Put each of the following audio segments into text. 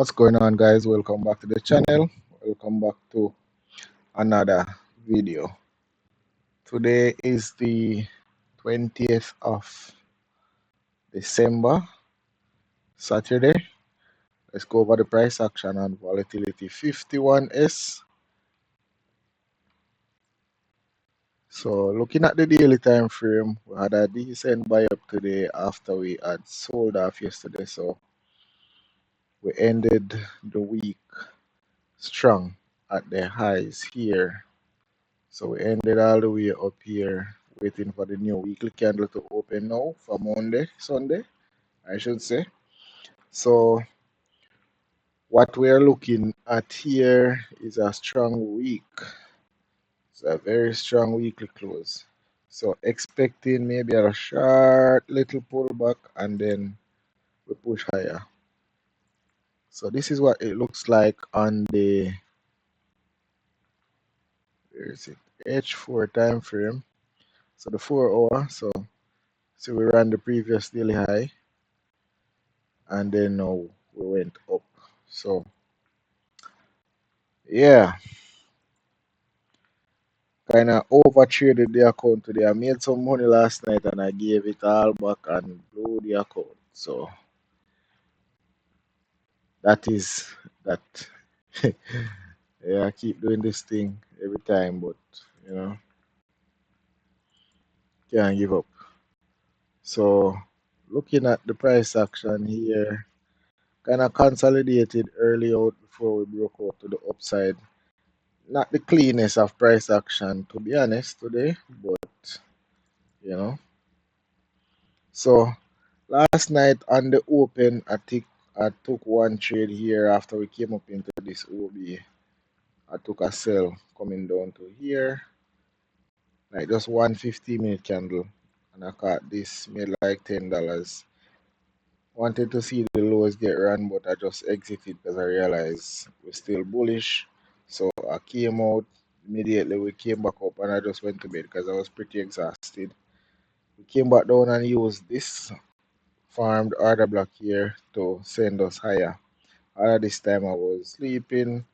What's going on, guys? Welcome back to the channel. Welcome back to another video. Today is the 20th of December, Saturday. Let's go over the price action on volatility 51S. So looking at the daily time frame, we had a decent buy up today after we had sold off yesterday. So we ended the week strong at the highs here. So we ended all the way up here, waiting for the new weekly candle to open now for Sunday, I should say. So what we are looking at here is a strong week. It's a very strong weekly close. So expecting maybe a short little pullback and then we push higher. So this is what it looks like on the, where is it, H4 time frame. So the 4 hour. So we ran the previous daily high, and then now we went up. So yeah, kind of over traded the account today. I made some money last night and I gave it all back and blew the account. So that is that. Yeah, I keep doing this thing every time, but you know, can't give up. So looking at the price action here, kind of consolidated early out before we broke out to the upside. Not the cleanest of price action, to be honest, today, but you know. So last night on the open, I took one trade here after we came up into this OB. I took a sell coming down to here, like just 150-minute candle, and I caught this, made like $10. Wanted to see the lows get run, but I just exited because I realized we're still bullish. So I came out immediately. We came back up and I just went to bed because I was pretty exhausted. We came back down and used this farmed order block here to send us higher. All of this time I was sleeping,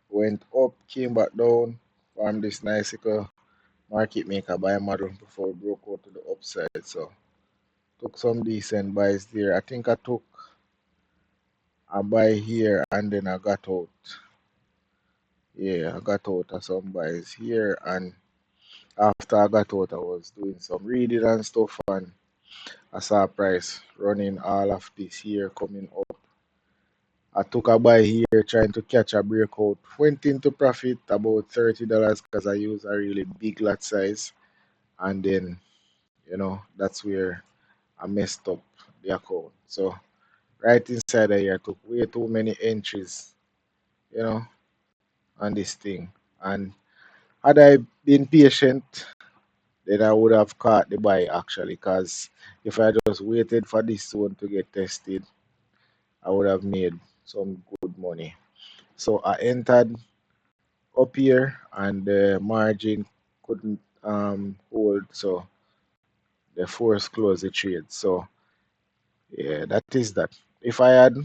went up, came back down, farmed this nice little market maker buy model before we broke out to the upside. So took some decent buys there. I think I took a buy here and then I got out. Yeah, I got out of some buys here, and after I got out I was doing some reading and stuff, and I saw price running all of this here coming up. I took a buy here trying to catch a breakout. Went into profit about $30 because I used a really big lot size. And then, you know, that's where I messed up the account. So right inside of here, I took way too many entries, you know, on this thing. And had I been patient, then I would have caught the buy actually. Because if I just waited for this one to get tested, I would have made some good money. So I entered up here and the margin couldn't hold, so the force closed the trade. So yeah, that is that. If I had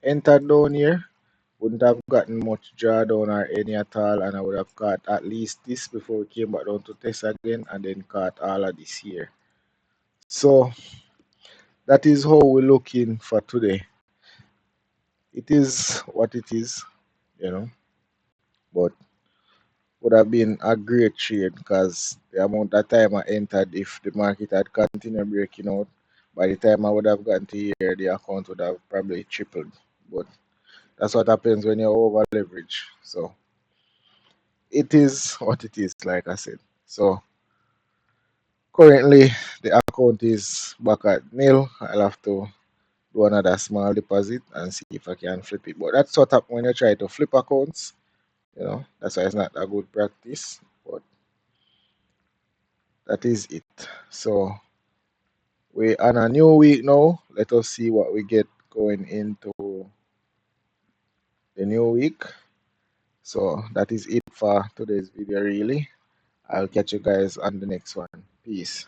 entered down here, wouldn't have gotten much drawdown or any at all, and I would have caught at least this before we came back down to test again, and then caught all of this here. So that is how we're looking for today. It is what it is, you know, but would have been a great trade because the amount of time I entered, if the market had continued breaking out, by the time I would have gotten to here, the account would have probably tripled. But that's what happens when you're over leverage. So it is what it is, like I said. So currently the account is back at nil. I'll have to do another small deposit and see if I can flip it. But that's what happens when you try to flip accounts. You know, that's why it's not a good practice. But that is it. So we're on a new week now. Let us see what we get going into the new week. So that is it for today's video really. I'll catch you guys on the next one. Peace.